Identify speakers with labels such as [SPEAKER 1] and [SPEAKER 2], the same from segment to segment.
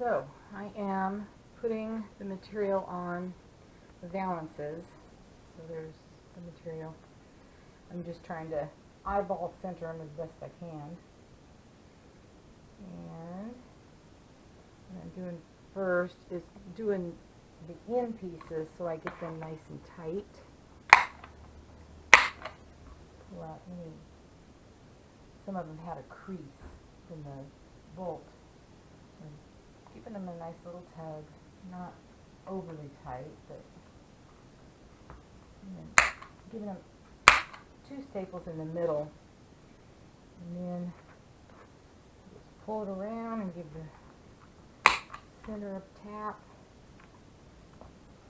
[SPEAKER 1] So, I am putting the material on the Valances. So there's the material. I'm just trying to eyeball center them as best I can. And what I'm doing first is doing the end pieces so I get them nice and tight. Pull out any, some of them had a crease in the bolt. And keeping them a nice little tug, not overly tight, but and then giving them 2 staples in the middle, and then just pull it around and give the center of tap,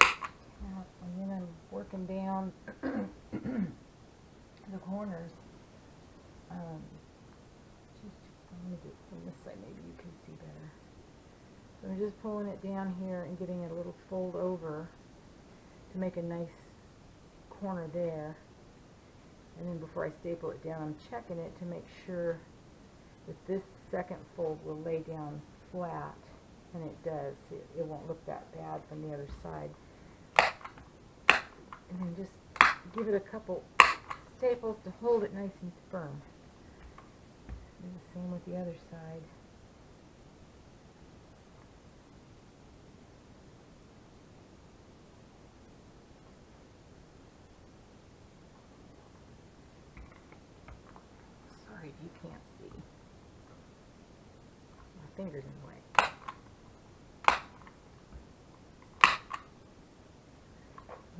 [SPEAKER 1] and then I'm working down the corners. Let me do it from this side, maybe you can see better. So I'm just pulling it down here and getting it a little fold over to make a nice corner there. And then before I staple it down, I'm checking it to make sure that this second fold will lay down flat, and it does. It won't look that bad from the other side. And then just give it a couple staples to hold it nice and firm. Do the same with the other side. Sorry if you can't see. My finger's in the way.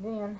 [SPEAKER 1] Then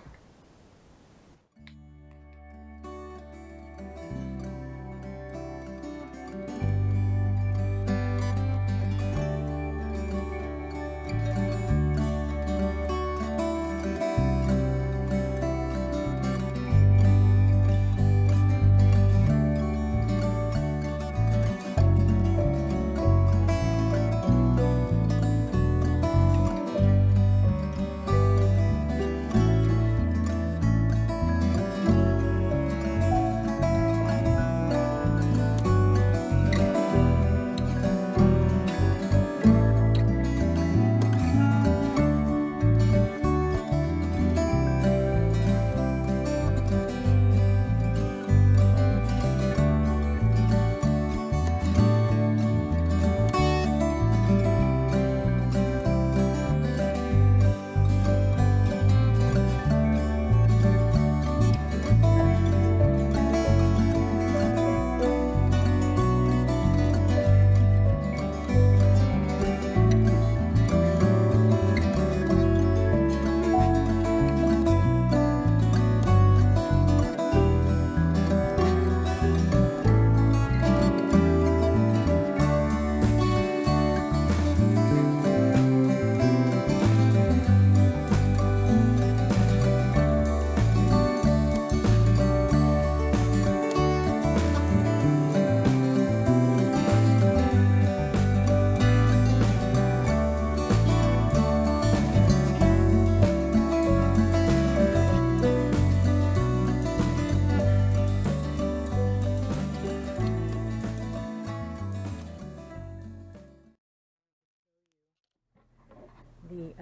[SPEAKER 1] the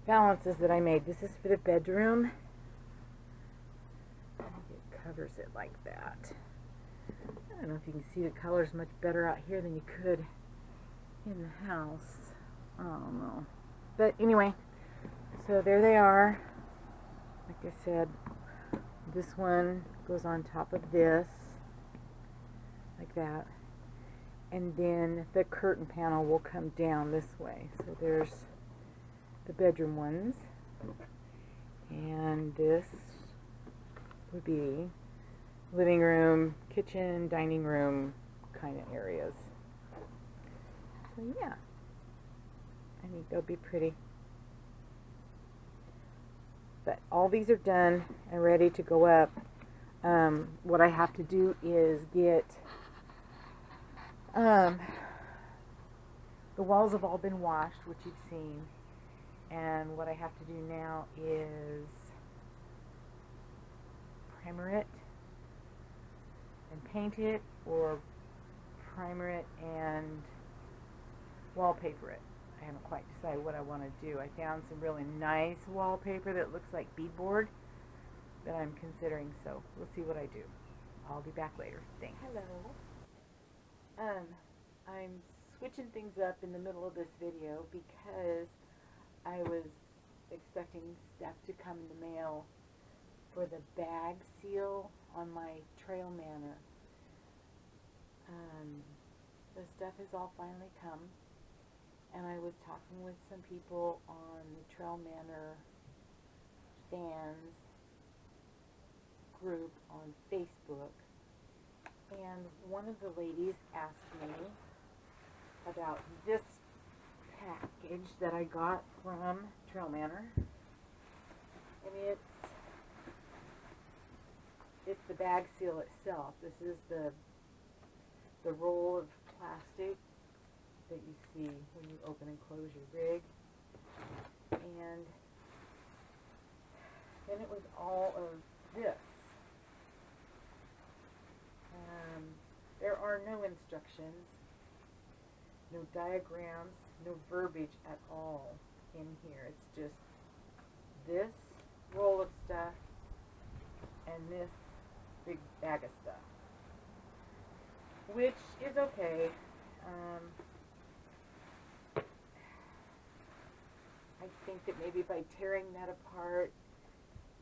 [SPEAKER 1] Valances that I made. This is for the bedroom. It covers it like that. I don't know if you can see the colors much better out here than you could in the house. I don't know. But anyway, so there they are. Like I said, this one goes on top of this, like that. And then the curtain panel will come down this way. So there's the bedroom ones, and this would be living room, kitchen, dining room kind of areas. So yeah, I think they'll be pretty. But all these are done and ready to go up. What I have to do is get the walls have all been washed, which you've seen, and what I have to do now is primer it and paint it, or primer it and wallpaper it. I haven't quite decided what I want to do. I found some really nice wallpaper that looks like beadboard that I'm considering, so we'll see what I do. I'll be back later. Thanks. Hello. I'm switching things up in the middle of this video because I was expecting stuff to come in the mail for the bag seal on my TrailManor. The stuff has all finally come, and I was talking with some people on the TrailManor fans group on Facebook, and one of the ladies asked me about this package that I got from TrailManor, and it's the bag seal itself. This is the roll of plastic that you see when you open and close your rig, and then it was all of this. There are no instructions, no diagrams, no verbiage at all in here. It's just this roll of stuff and this big bag of stuff, which is okay. I think that maybe by tearing that apart,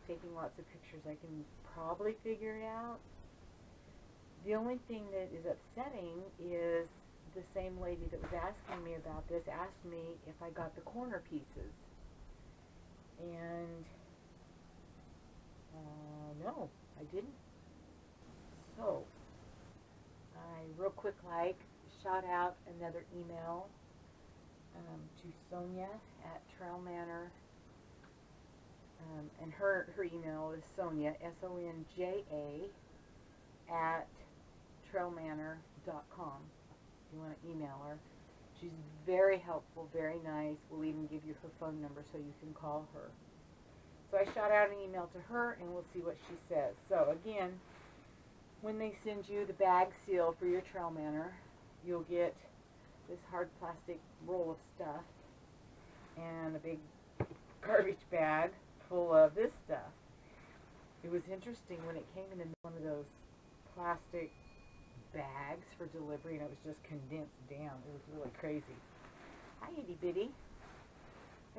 [SPEAKER 1] taking lots of pictures, I can probably figure it out. The only thing that is upsetting is the same lady that was asking me about this asked me if I got the corner pieces. And no, I didn't. So, I real quick shout out another email to Sonia at TrailManor. And her email is Sonia, SONJA, at TrailManor.com. If you want to email her. She's very helpful, very nice. We'll even give you her phone number so you can call her. So I shot out an email to her, and we'll see what she says. So again, when they send you the bag seal for your TrailManor, you'll get this hard plastic roll of stuff and a big garbage bag full of this stuff. It was interesting when it came in one of those plastic bags for delivery, and it was just condensed down. It was really crazy. Hi, itty bitty.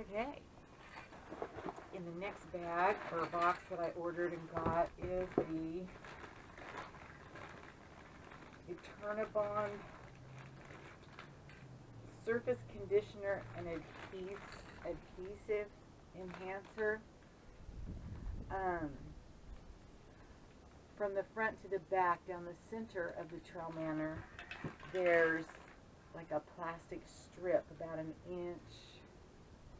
[SPEAKER 1] Okay. In the next bag or box that I ordered and got is the Eternabond surface conditioner and adhesive enhancer. From the front to the back, down the center of the TrailManor, there's like a plastic strip about an inch,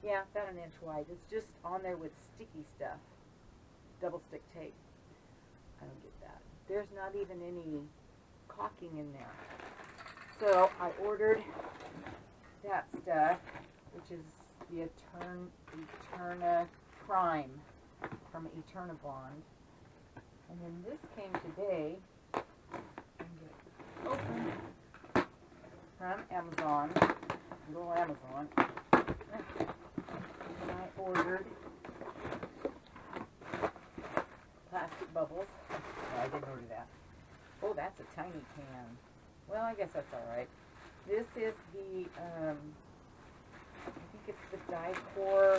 [SPEAKER 1] about an inch wide. It's just on there with sticky stuff, double stick tape. I don't get that. There's not even any caulking in there. So I ordered that stuff, which is the Eterna Prime from Eternabond. And then this came today, open, from Amazon, little Amazon. And I ordered plastic bubbles. No, I didn't order that. Oh, that's a tiny can. Well, I guess that's alright. This is the, I think it's the Dicor.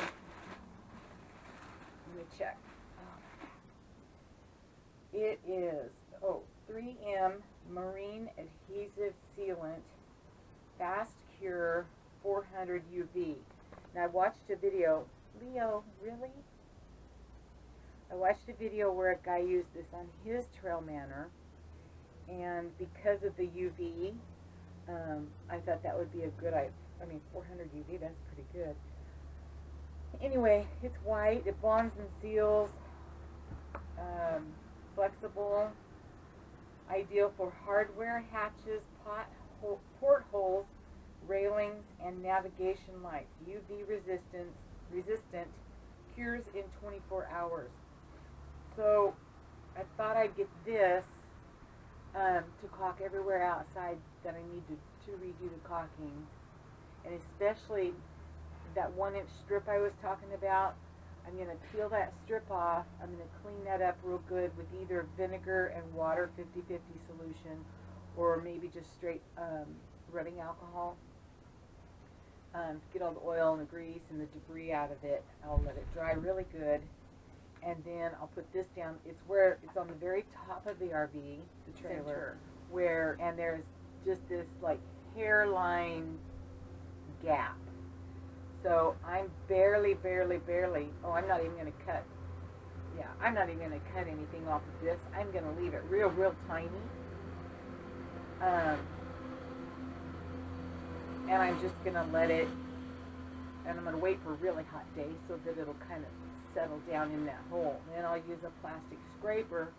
[SPEAKER 1] Let me check. It is, 3M Marine Adhesive Sealant Fast Cure 400 UV. Now I watched a video, Leo, really? I watched a video where a guy used this on his TrailManor, and because of the UV, I thought that would be a good, 400 UV, that's pretty good. Anyway, it's white, it bonds and seals, flexible, ideal for hardware, hatches, portholes, railings, and navigation lights. UV resistant, cures in 24 hours. So I thought I'd get this to caulk everywhere outside that I need to redo the caulking. and especially that 1-inch strip I was talking about. I'm going to peel that strip off. I'm going to clean that up real good with either vinegar and water 50-50 solution, or maybe just straight rubbing alcohol. Get all the oil and the grease and the debris out of it. I'll let it dry really good, and then I'll put this down. It's on the very top of the RV, the trailer, and there's just this like hairline gap. So I'm barely, oh, I'm not even going to cut, I'm not even going to cut anything off of this. I'm going to leave it real tiny. And I'm just going to let it, and I'm going to wait for a really hot day so that it'll kind of settle down in that hole. Then I'll use a plastic scraper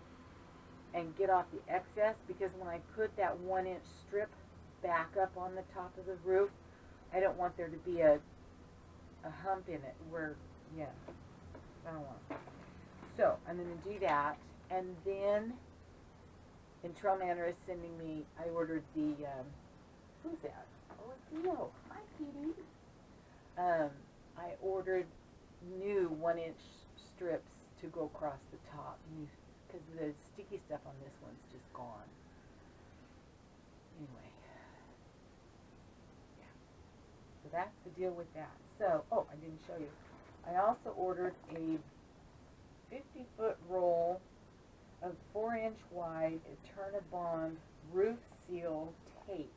[SPEAKER 1] and get off the excess, because when I put that 1-inch strip back up on the top of the roof, I don't want there to be a hump in it where, I don't want it. So I'm going to do that, and then, and TrailManor is sending me, I ordered the, who's that? Oh, it's Theo. Hi, Petey. I ordered new 1-inch strips to go across the top, because the sticky stuff on this one's just gone. Anyway. So that's the deal with that. So, oh, I didn't show you. I also ordered a 50-foot roll of 4-inch wide Eternabond roof seal tape.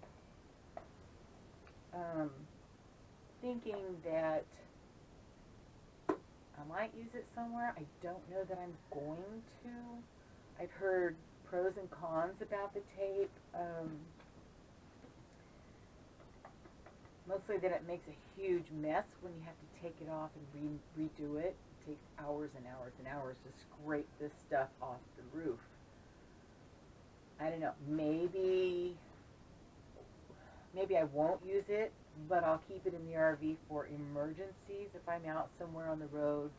[SPEAKER 1] Thinking that I might use it somewhere. I don't know that I'm going to. I've heard pros and cons about the tape. Mostly that it makes a huge mess when you have to take it off and redo it. It takes hours and hours and hours to scrape this stuff off the roof. I don't know, maybe I won't use it, but I'll keep it in the RV for emergencies. If I'm out somewhere on the road,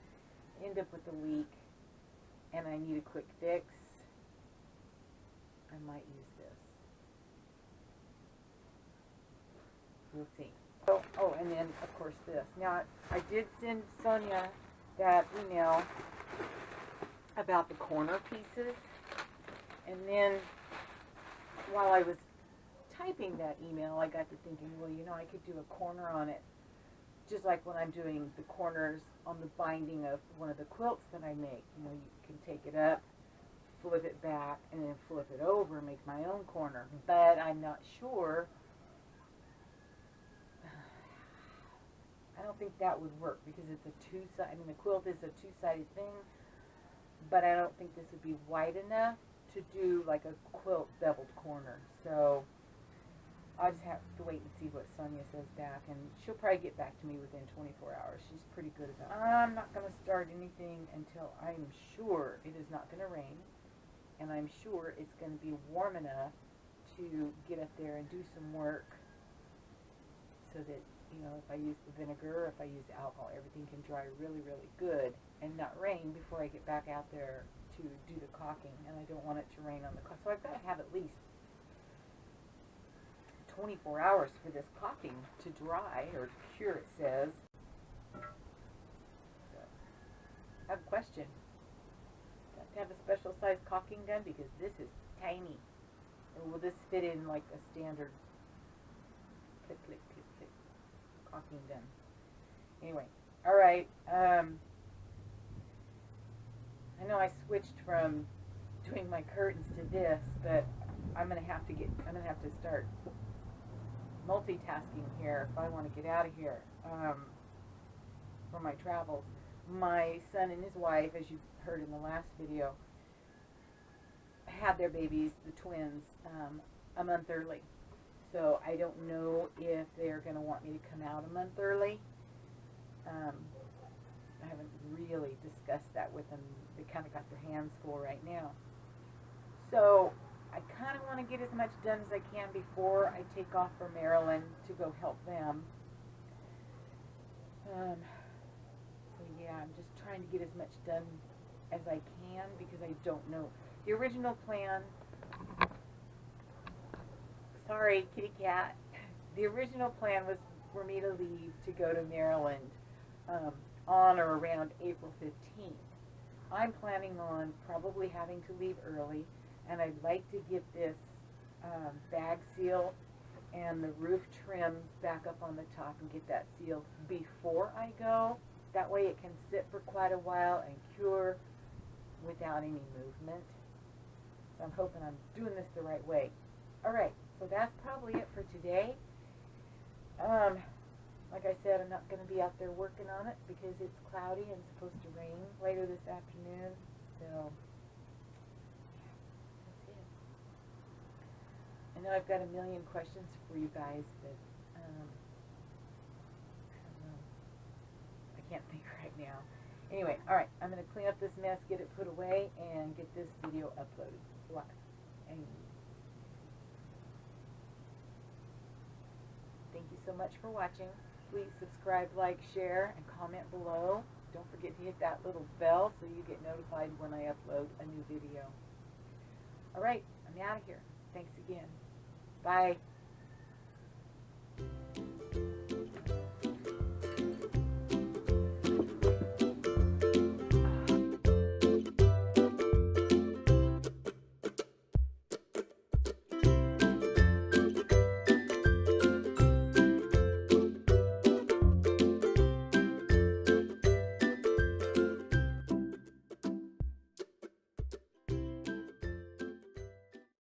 [SPEAKER 1] end up with a leak, and I need a quick fix, I might use this. We'll see. Oh, and then, of course, this. Now, I did send Sonia that email about the corner pieces. And then, while I was typing that email, I got to thinking, well, you know, I could do a corner on it, just like when I'm doing the corners on the binding of one of the quilts that I make. You know, you can take it up, flip it back, and then flip it over and make my own corner. But I'm not sure. I don't think that would work, because it's a two-sided, I mean, the quilt is a two-sided thing, but I don't think this would be wide enough to do like a quilt beveled corner. So I'll just have to wait and see what Sonia says back, and she'll probably get back to me within 24 hours. She's pretty good about it. I'm not going to start anything until I'm sure it is not going to rain, and I'm sure it's going to be warm enough to get up there and do some work, so that, you know, if I use the vinegar, if I use the alcohol, everything can dry really good and not rain before I get back out there to do the caulking. And I don't want it to rain on the caulk. So I've got to have at least 24 hours for this caulking to dry, or cure, it says. So, I have a question. Got to have a special size caulking done, because this is tiny. Or will this fit in like a standard click, click, click, click caulking done? Anyway, all right. I know I switched from doing my curtains to this, but I'm gonna have to start multitasking here if I want to get out of here for my travels. My son and his wife, as you heard in the last video, had their babies, the twins, a month early. So I don't know if they're going to want me to come out a month early. I haven't really discussed that with them. They kind of got their hands full right now. So I kind of want to get as much done as I can before I take off for Maryland to go help them. So yeah, I'm just trying to get as much done as I can, because I don't know. The original plan, sorry, kitty cat. The original plan was for me to leave to go to Maryland on or around April 15th. I'm planning on probably having to leave early, and I'd like to get this bag seal and the roof trim back up on the top and get that sealed before I go. That way it can sit for quite a while and cure without any movement. So I'm hoping I'm doing this the right way. Alright, so that's probably it for today. Like I said, I'm not going to be out there working on it because it's cloudy and supposed to rain later this afternoon. So, that's it. I know I've got a million questions for you guys, but I don't know. I can't think right now. Anyway, alright, I'm going to clean up this mess, get it put away, and get this video uploaded live. And thank you so much for watching. Please subscribe, like, share, and comment below. Don't forget to hit that little bell so you get notified when I upload a new video. Alright, I'm out of here. Thanks again. Bye.